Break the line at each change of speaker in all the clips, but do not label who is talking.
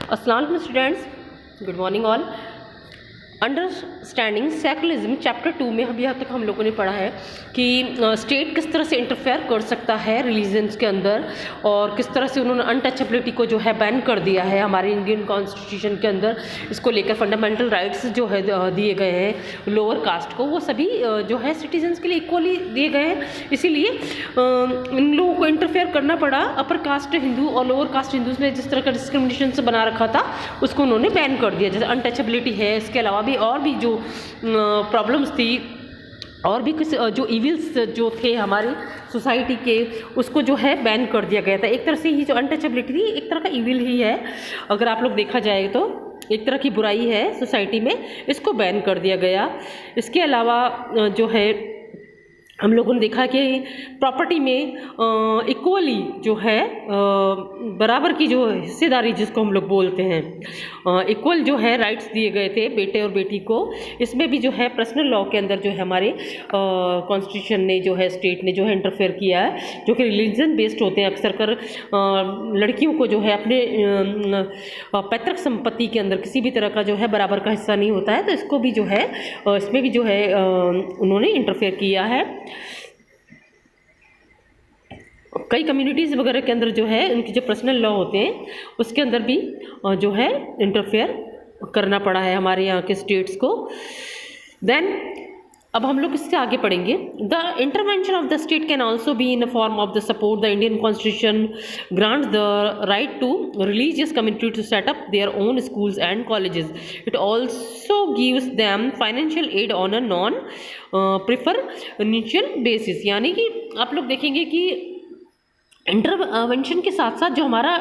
अस्सलाम वालेकुम students, good morning all. Understanding secularism chapter 2 में अभी तक हम लोगों ने पढ़ा है कि स्टेट किस तरह से इंटरफेयर कर सकता है रिलीजन्स के अंदर और किस तरह से उन्होंने अनटचेबिलिटी को जो है बैन कर दिया है हमारे इंडियन कॉन्स्टिट्यूशन के अंदर। इसको लेकर फंडामेंटल राइट्स जो है दिए गए हैं लोअर कास्ट को, वो सभी जो है सिटीजन्स के लिए इक्वली दिए गए हैं। इसीलिए इन लोगों को इंटरफेयर करना पड़ा। अपर कास्ट हिंदू और लोअर कास्ट हिंदूज ने जिस तरह का डिस्क्रिमिनेशन से बना रखा था उसको उन्होंने बैन कर दिया, जैसे अनटचेबिलिटी है। इसके अलावा भी और भी जो प्रॉब्लम्स थी और भी कुछ जो इविल्स जो थे हमारी सोसाइटी के, उसको जो है बैन कर दिया गया था। एक तरह से ये जो अनटचेबिलिटी थी एक तरह का इविल ही है, अगर आप लोग देखा जाए तो एक तरह की बुराई है सोसाइटी में, इसको बैन कर दिया गया। इसके अलावा जो है हम लोगों ने देखा कि प्रॉपर्टी में इक्वली जो है बराबर की जो हिस्सेदारी जिसको हम लोग बोलते हैं, इक्वल जो है राइट्स दिए गए थे बेटे और बेटी को। इसमें भी जो है पर्सनल लॉ के अंदर जो है हमारे कॉन्स्टिट्यूशन ने जो है स्टेट ने जो है इंटरफेयर किया है, जो कि रिलीजन बेस्ड होते हैं। अक्सर कर लड़कियों को जो है अपने पैतृक संपत्ति के अंदर किसी भी तरह का जो है बराबर का हिस्सा नहीं होता है, तो इसको भी जो है इसमें भी जो है उन्होंने इंटरफेयर किया है। कई कम्युनिटीज़ वगैरह के अंदर जो है उनके जो पर्सनल लॉ होते हैं उसके अंदर भी जो है इंटरफेयर करना पड़ा है हमारे यहाँ के स्टेट्स को। देन अब हम लोग इससे आगे पढ़ेंगे। The intervention of the state can also be in the form of the support. The Indian constitution grants the right to religious community to set up their own schools and colleges. It also gives them financial aid on a non preferential basis. यानी कि आप लोग देखेंगे कि intervention के साथ साथ जो हमारा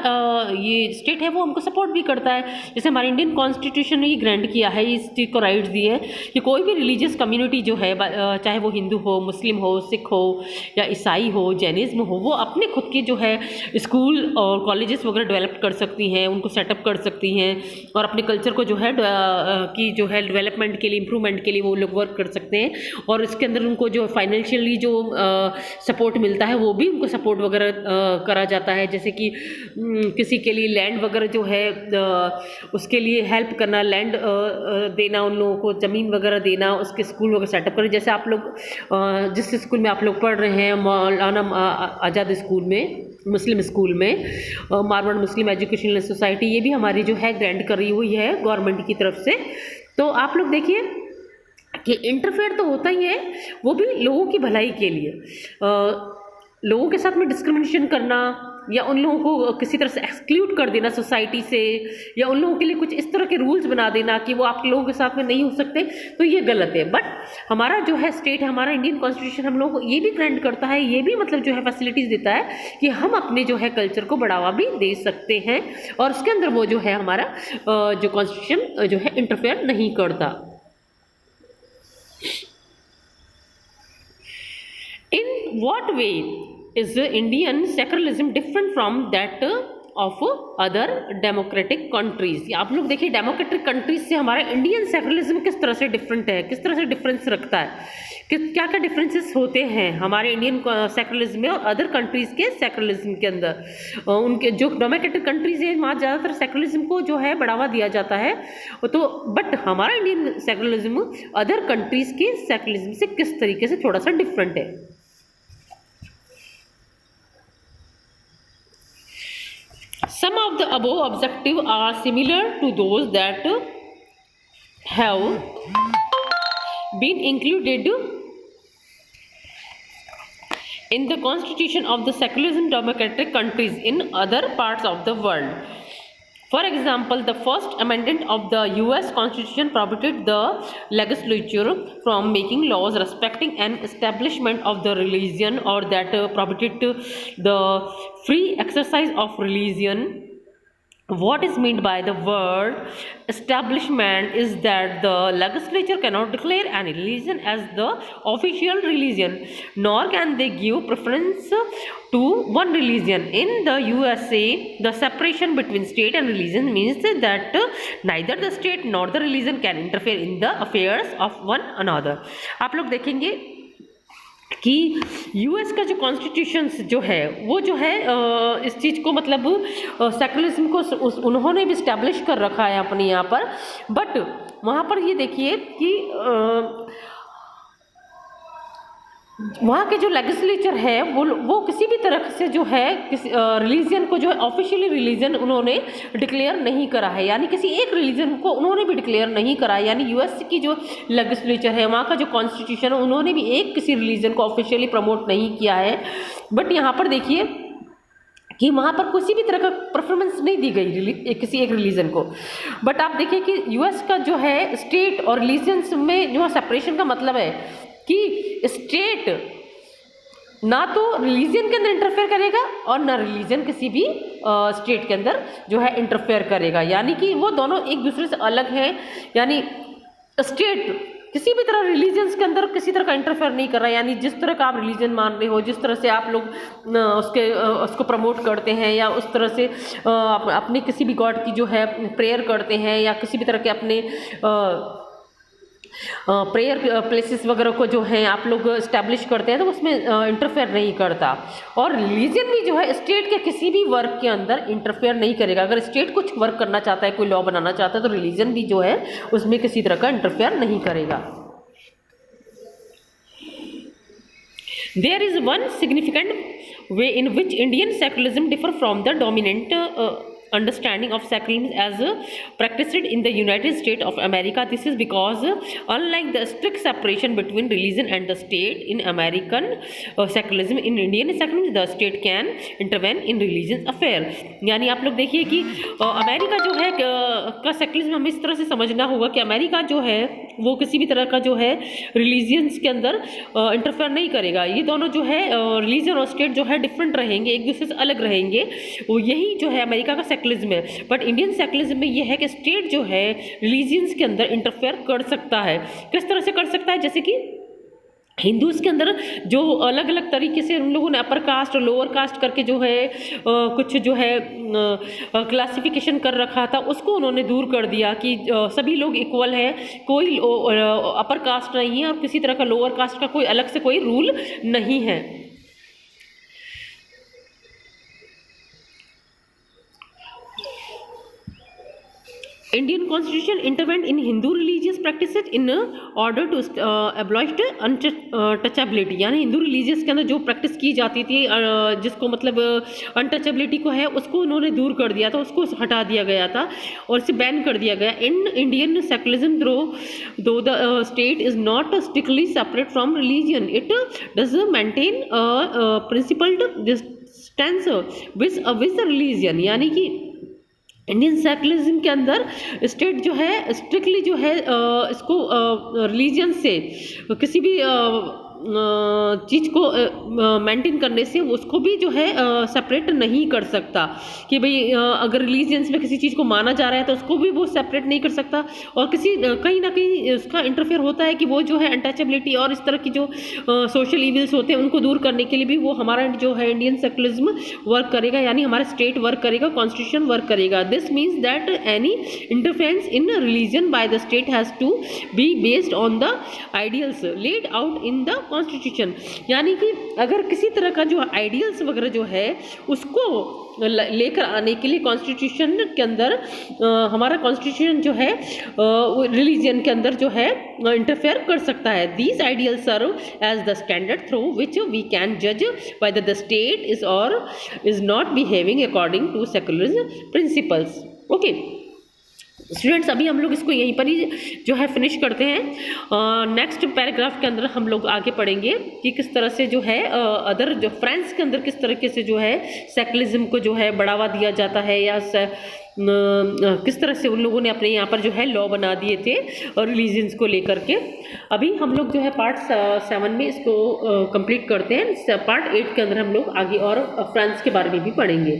ये स्टेट है वो हमको सपोर्ट भी करता है। जैसे हमारे इंडियन कॉन्स्टिट्यूशन ने ये ग्रांट किया है, इस चीज़ को राइट्स दिए हैं कि कोई भी रिलीजियस कम्युनिटी जो है, चाहे वो हिंदू हो, मुस्लिम हो, सिख हो या ईसाई हो, जैनिज्म हो, वो अपने खुद के जो है स्कूल और कॉलेजेस वगैरह डेवलप कर सकती हैं, उनको सेटअप कर सकती हैं और अपने कल्चर को जो है की जो है डेवलपमेंट के लिए, इम्प्रूवमेंट के लिए वो लोग वर्क कर सकते हैं। और इसके अंदर उनको जो फाइनेंशियली जो सपोर्ट मिलता है वो भी उनको सपोर्ट वगैरह करा जाता है। जैसे कि किसी के लिए लैंड वगैरह जो है उसके लिए हेल्प करना, लैंड देना, उन लोगों को ज़मीन वगैरह देना, उसके स्कूल वगैरह सेटअप करें। जैसे आप लोग जिस स्कूल में आप लोग पढ़ रहे हैं, मौलाना आज़ाद स्कूल में, मुस्लिम स्कूल में, मारवाड़ मुस्लिम एजुकेशनल सोसाइटी, ये भी हमारी जो है ग्रांट करी हुई है गवर्नमेंट की तरफ से। तो आप लोग देखिए कि इंटरफेयर तो होता ही है, वो भी लोगों की भलाई के लिए। लोगों के साथ में डिस्क्रिमिनेशन करना या उन लोगों को किसी तरह से एक्सक्लूड कर देना सोसाइटी से, या उन लोगों के लिए कुछ इस तरह के रूल्स बना देना कि वो आप लोगों के साथ में नहीं हो सकते, तो ये गलत है। बट हमारा जो है स्टेट, हमारा इंडियन कॉन्स्टिट्यूशन हम लोगों को ये भी ग्रांट करता है, ये भी मतलब जो है फैसिलिटीज़ देता है कि हम अपने जो है कल्चर को बढ़ावा भी दे सकते हैं और उसके अंदर वो जो है हमारा जो कॉन्स्टिट्यूशन जो है इंटरफेयर नहीं करता। In what way is Indian secularism different from that of other democratic countries? आप लोग देखिए डेमोक्रेटिक कंट्रीज से हमारा इंडियन सेकुलरिज्म किस तरह से डिफरेंट है, किस तरह से डिफरेंस रखता है, क्या क्या डिफरेंसेस होते हैं हमारे इंडियन सेकुलरिज्म में और अदर कंट्रीज़ के सेकुलरिज्म के अंदर। उनके जो डेमोक्रेटिक कंट्रीज़ हैं वहाँ ज़्यादातर सेकुलरिज्म को जो है बढ़ावा दिया जाता है, तो बट हमारा इंडियन सेकुलरिज्म अदर कंट्रीज़ के सेकुलरिज्म से किस तरीके से थोड़ा सा डिफरेंट है। Some of the above objectives are similar to those that have been included in the constitution of the secularism democratic countries in other parts of the world. For example, the first amendment of the US Constitution prohibited the legislature from making laws respecting an establishment of the religion or that prohibited the free exercise of religion. What is meant by the word establishment is that the legislature cannot declare any religion as the official religion, nor can they give preference to one religion. In the USA, the separation between state and religion means that neither the state nor the religion can interfere in the affairs of one another. आप लोग देखेंगे कि US का जो constitutions जो है वो जो है इस चीज़ को मतलब सेकुलरिज्म को उन्होंने भी इस्टेब्लिश कर रखा है अपने यहाँ पर। बट वहाँ पर ये देखिए कि वहाँ के जो लेजिस्लेचर है वो किसी भी तरह से जो है किसी रिलीजन को जो है ऑफिशियली रिलीजन उन्होंने डिक्लेयर नहीं करा है, यानी किसी एक रिलीजन को उन्होंने भी डिक्लेयर नहीं करा है। यानी यूएस की जो लेजिस्लेचर है, वहाँ का जो कॉन्स्टिट्यूशन है, उन्होंने भी एक किसी रिलीजन को ऑफिशियली प्रमोट नहीं किया है। बट यहाँ पर देखिए कि वहाँ पर किसी भी तरह का परफॉर्मेंस नहीं दी गई किसी एक रिलीजन को। बट आप देखिए कि यूएस का जो है स्टेट और रिलीजन्स में जो सेपरेशन का मतलब है कि स्टेट ना तो रिलीजन के अंदर इंटरफेयर करेगा और ना रिलीजन किसी भी स्टेट के अंदर जो है इंटरफेयर करेगा, यानी कि वो दोनों एक दूसरे से अलग हैं। यानी स्टेट किसी भी तरह रिलीजन्स के अंदर किसी तरह का इंटरफेयर नहीं कर रहा है। यानी जिस तरह का आप रिलीजन मान रहे हो, जिस तरह से आप लोग उसको प्रमोट करते हैं या उस तरह से अपने किसी भी गॉड की जो है प्रेयर करते हैं या किसी भी तरह के अपने प्रेयर प्लेसेस वगैरह को जो है आप लोग इस्टेब्लिश करते हैं, तो उसमें इंटरफेयर नहीं करता। और रिलीजन भी जो है स्टेट के किसी भी वर्क के अंदर इंटरफेयर नहीं करेगा। अगर स्टेट कुछ वर्क करना चाहता है, कोई लॉ बनाना चाहता है, तो रिलीजन भी जो है उसमें किसी तरह का इंटरफेयर नहीं करेगा। There is one significant way in which Indian secularism differ from the dominant understanding of secularism as practiced in the United States of America. This is because unlike the strict separation between religion and the state in American secularism, in Indian secularism the state can intervene in religious affair. यानी आप लोग देखिए कि America जो है का secularism हमें इस तरह से समझना होगा कि अमेरिका जो है वो किसी भी तरह का जो है रिलीजियंस के अंदर इंटरफेयर नहीं करेगा। ये दोनों जो है रिलीजन और स्टेट जो है डिफरेंट रहेंगे, एक दूसरे से अलग रहेंगे। वो यही जो है अमेरिका का सेकुलरिज्म है। बट इंडियन सेकुलरिज्म में ये है कि स्टेट जो है रिलीजियंस के अंदर इंटरफेयर कर सकता है। किस तरह से कर सकता है? जैसे कि हिंदूज के अंदर जो अलग अलग तरीके से उन लोगों ने अपर कास्ट और लोअर कास्ट करके जो है कुछ जो है क्लासिफिकेशन कर रखा था, उसको उन्होंने दूर कर दिया कि सभी लोग इक्वल है, कोई अपर कास्ट नहीं है और किसी तरह का लोअर कास्ट का कोई अलग से कोई रूल नहीं है। Indian Constitution intervened in Hindu religious practices in order to abolish untouchability। यानी हिंदू रिलीजियस के अंदर जो प्रैक्टिस की जाती थी जिसको मतलब अनटचेबिलिटी को है, उसको उन्होंने दूर कर दिया था, उसको हटा दिया गया था और इसे बैन कर दिया गया। इन इंडियन सेकुलरिज्म दो the state is not strictly separate from religion, it does maintain principled distance with the religion. यानी कि इंडियन सेकुलरिज्म के अंदर स्टेट जो है स्ट्रिक्टली जो है इसको रिलीजन से किसी भी चीज़ को मेंटेन करने से उसको भी जो है सेपरेट नहीं कर सकता कि भाई अगर रिलीजियंस में किसी चीज़ को माना जा रहा है तो उसको भी वो सेपरेट नहीं कर सकता। और किसी कहीं ना कहीं उसका इंटरफेयर होता है कि वो जो है अनटचेबिलिटी और इस तरह की जो सोशल इविल्स होते हैं उनको दूर करने के लिए भी वो हमारा जो है इंडियन सेकुलरिज्म वर्क करेगा, यानी हमारा स्टेट वर्क करेगा, कॉन्स्टिट्यूशन वर्क करेगा। This means that any interference in religion by the state has to be based on the ideals laid out in the constitution. यानी कि अगर किसी तरह का जो आइडियल्स वगैरह जो है उसको लेकर आने के लिए कॉन्स्टिट्यूशन के अंदर हमारा कॉन्स्टिट्यूशन जो है रिलीजन के अंदर जो है इंटरफेयर कर सकता है। These ideals serve as the standard through which we can जज वेदर द स्टेट इज और is not behaving according to secularism principles. Okay students, अभी हम लोग इसको यहीं पर ही जो है फिनिश करते हैं। नेक्स्ट पैराग्राफ के अंदर हम लोग आगे पढ़ेंगे कि किस तरह से जो है अदर जो फ्रांस के अंदर किस तरीके से जो है सेकुलरिज्म को जो है बढ़ावा दिया जाता है या किस तरह से उन लोगों ने अपने यहाँ पर जो है लॉ बना दिए थे और रिलीजन्स को लेकर के। अभी हम लोग जो है पार्ट 7 में इसको कंप्लीट करते हैं। पार्ट 8 के अंदर हम लोग आगे और फ्रांस के बारे में भी पढ़ेंगे।